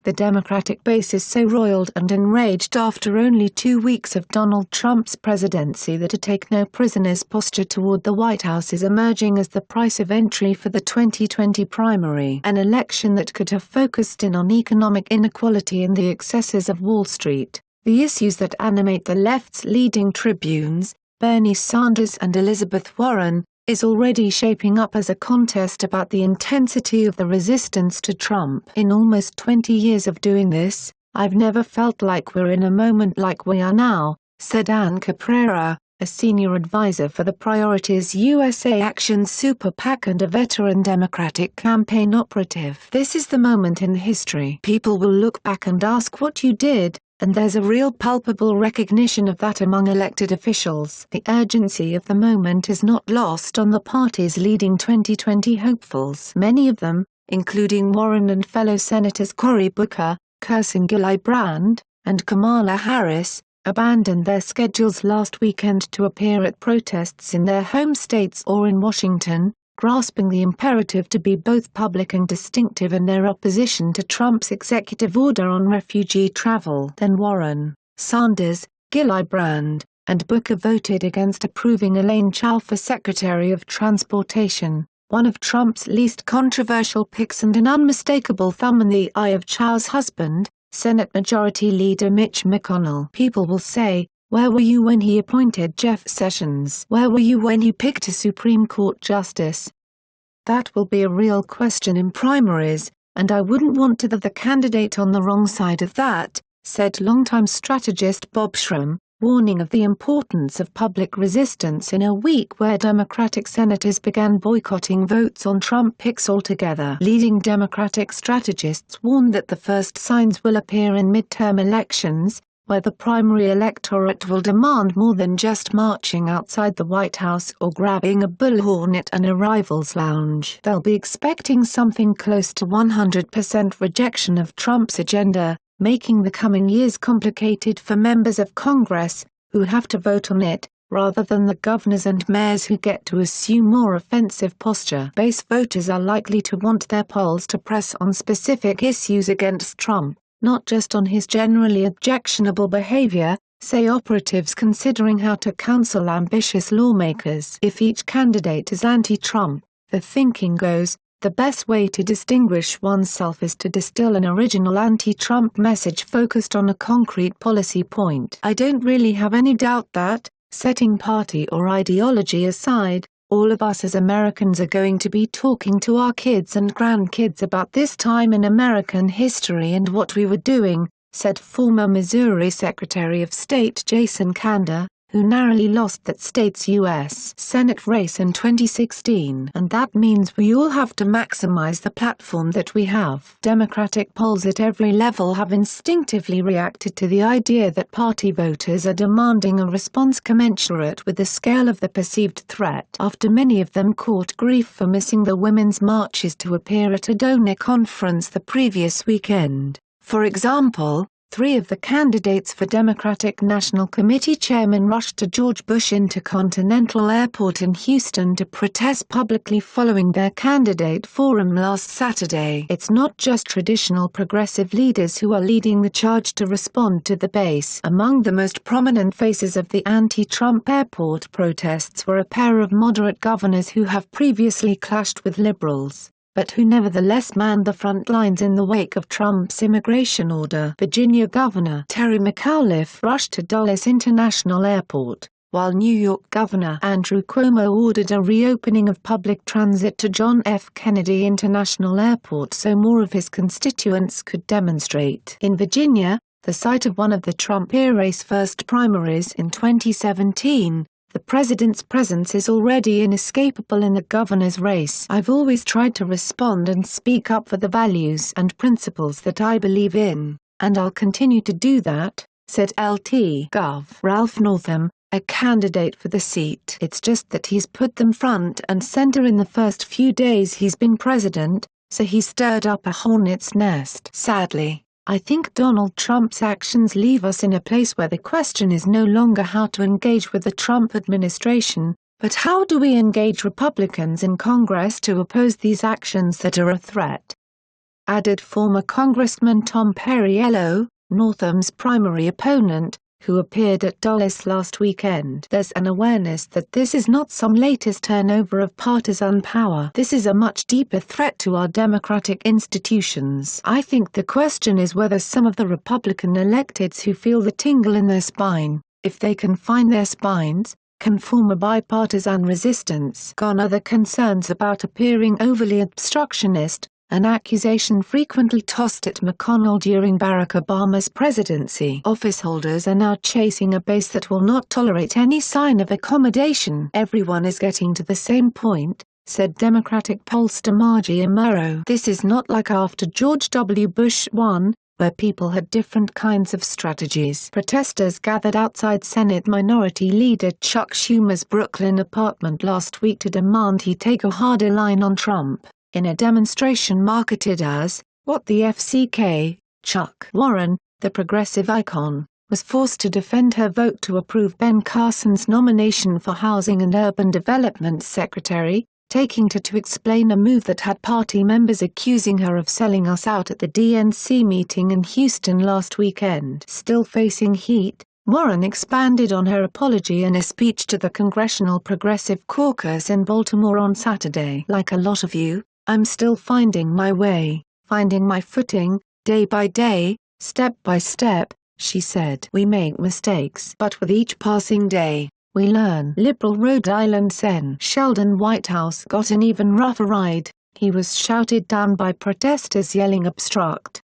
The Democratic base is so roiled and enraged after only 2 weeks of Donald Trump's presidency that a take-no-prisoners posture toward the White House is emerging as the price of entry for the 2020 primary, an election that could have focused in on economic inequality and the excesses of Wall Street, the issues that animate the left's leading tribunes. Bernie Sanders and Elizabeth Warren, is already shaping up as a contest about the intensity of the resistance to Trump. In almost 20 years of doing this, I've never felt like we're in a moment like we are now, said Ann Caprara, a senior advisor for the Priorities USA Action Super PAC and a veteran Democratic campaign operative. This is the moment in history. People will look back and ask what you did, and there's a real palpable recognition of that among elected officials. The urgency of the moment is not lost on the party's leading 2020 hopefuls. Many of them, including Warren and fellow Senators Cory Booker, Kirsten Gillibrand, and Kamala Harris, abandoned their schedules last weekend to appear at protests in their home states or in Washington, grasping the imperative to be both public and distinctive in their opposition to Trump's executive order on refugee travel. Then Warren, Sanders, Gillibrand, and Booker voted against approving Elaine Chao for Secretary of Transportation, one of Trump's least controversial picks and an unmistakable thumb in the eye of Chao's husband, Senate Majority Leader Mitch McConnell. People will say, "Where were you when he appointed Jeff Sessions? Where were you when he picked a Supreme Court justice?" That will be a real question in primaries, and I wouldn't want to be the candidate on the wrong side of that, said longtime strategist Bob Schramm, warning of the importance of public resistance in a week where Democratic senators began boycotting votes on Trump picks altogether. Leading Democratic strategists warned that the first signs will appear in midterm elections, where the primary electorate will demand more than just marching outside the White House or grabbing a bullhorn at an arrivals lounge. They'll be expecting something close to 100% rejection of Trump's agenda, making the coming years complicated for members of Congress, who have to vote on it, rather than the governors and mayors who get to assume more offensive posture. Base voters are likely to want their polls to press on specific issues against Trump, not just on his generally objectionable behavior, say operatives considering how to counsel ambitious lawmakers. If each candidate is anti-Trump, the thinking goes, the best way to distinguish oneself is to distill an original anti-Trump message focused on a concrete policy point. I don't really have any doubt that, setting party or ideology aside, all of us as Americans are going to be talking to our kids and grandkids about this time in American history and what we were doing, said former Missouri Secretary of State Jason Kander, who narrowly lost that state's U.S. Senate race in 2016. And that means we all have to maximize the platform that we have. Democratic polls at every level have instinctively reacted to the idea that party voters are demanding a response commensurate with the scale of the perceived threat. After many of them caught grief for missing the women's marches to appear at a donor conference the previous weekend. For example, 3 of the candidates for Democratic National Committee chairmen rushed to George Bush Intercontinental Airport in Houston to protest publicly following their candidate forum last Saturday. It's not just traditional progressive leaders who are leading the charge to respond to the base. Among the most prominent faces of the anti-Trump airport protests were a pair of moderate governors who have previously clashed with liberals, but who nevertheless manned the front lines in the wake of Trump's immigration order. Virginia Governor Terry McAuliffe rushed to Dulles International Airport, while New York Governor Andrew Cuomo ordered a reopening of public transit to John F. Kennedy International Airport so more of his constituents could demonstrate. In Virginia, the site of one of the Trump-era's first primaries in 2017, the president's presence is already inescapable in the governor's race. I've always tried to respond and speak up for the values and principles that I believe in, and I'll continue to do that, said Lt. Gov. Ralph Northam, a candidate for the seat. It's just that he's put them front and center in the first few days he's been president, so he stirred up a hornet's nest. Sadly, I think Donald Trump's actions leave us in a place where the question is no longer how to engage with the Trump administration, but how do we engage Republicans in Congress to oppose these actions that are a threat. added former Congressman Tom Perriello, Northam's primary opponent, who appeared at Dulles last weekend. There's an awareness that this is not some latest turnover of partisan power. This is a much deeper threat to our democratic institutions. I think the question is whether some of the Republican electeds who feel the tingle in their spine, if they can find their spines, can form a bipartisan resistance. Gone are the concerns about appearing overly obstructionist, an accusation frequently tossed at McConnell during Barack Obama's presidency. Officeholders are now chasing a base that will not tolerate any sign of accommodation. Everyone is getting to the same point, said Democratic pollster Margie Amuro. This is not like after George W. Bush won, where people had different kinds of strategies. Protesters gathered outside Senate Minority Leader Chuck Schumer's Brooklyn apartment last week to demand he take a harder line on Trump. In a demonstration marketed as, "What the FCK," Chuck Warren, the progressive icon, was forced to defend her vote to approve Ben Carson's nomination for Housing and Urban Development Secretary, taking to explain a move that had party members accusing her of selling us out at the DNC meeting in Houston last weekend. Still facing heat, Warren expanded on her apology in a speech to the Congressional Progressive Caucus in Baltimore on Saturday. "Like a lot of you, I'm still finding my way, finding my footing, day by day, step by step," she said. "We make mistakes, but with each passing day, we learn." Liberal Rhode Island Sen. Sheldon Whitehouse got an even rougher ride. He was shouted down by protesters yelling "obstruct"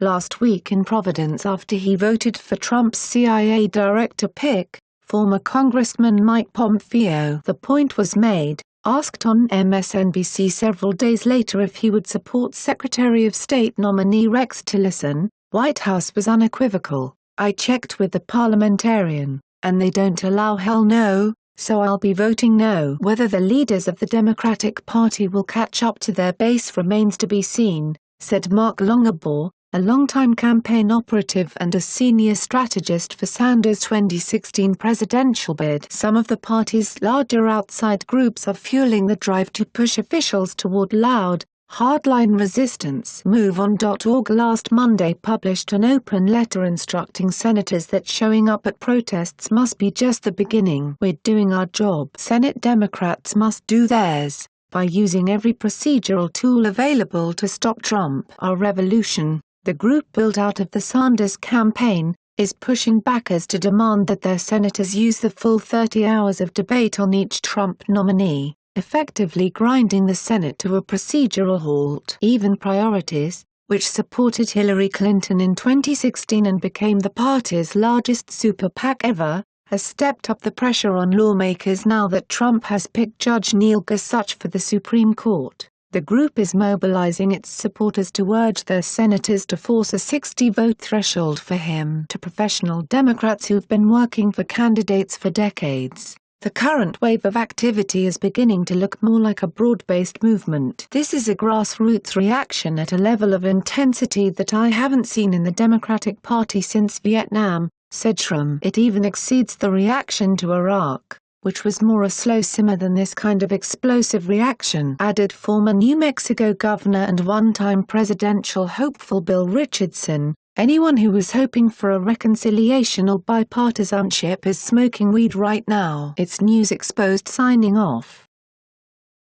last week in Providence after he voted for Trump's CIA director pick, former Congressman Mike Pompeo. The point was made, asked on MSNBC several days later if he would support Secretary of State nominee Rex Tillerson, Whitehouse was unequivocal. "I checked with the parliamentarian, and they don't allow hell no, so I'll be voting no." Whether the leaders of the Democratic Party will catch up to their base remains to be seen, said Mark Longabaugh, a longtime campaign operative and a senior strategist for Sanders' 2016 presidential bid. Some of the party's larger outside groups are fueling the drive to push officials toward loud, hardline resistance. MoveOn.org last Monday published an open letter instructing senators that showing up at protests must be just the beginning. "We're doing our job. Senate Democrats must do theirs, by using every procedural tool available to stop Trump." Our revolution, the group built out of the Sanders campaign, is pushing backers to demand that their senators use the full 30 hours of debate on each Trump nominee, effectively grinding the Senate to a procedural halt. Even Priorities, which supported Hillary Clinton in 2016 and became the party's largest super PAC ever, has stepped up the pressure on lawmakers now that Trump has picked Judge Neil Gorsuch for the Supreme Court. The group is mobilizing its supporters to urge their senators to force a 60-vote threshold for him. To professional Democrats who've been working for candidates for decades, the current wave of activity is beginning to look more like a broad-based movement. "This is a grassroots reaction at a level of intensity that I haven't seen in the Democratic Party since Vietnam," said Schramm. "It even exceeds the reaction to Iraq, which was more a slow simmer than this kind of explosive reaction," added former New Mexico governor and one-time presidential hopeful Bill Richardson. "Anyone who was hoping for a reconciliation or bipartisanship is smoking weed right now." It's News Exposed signing off.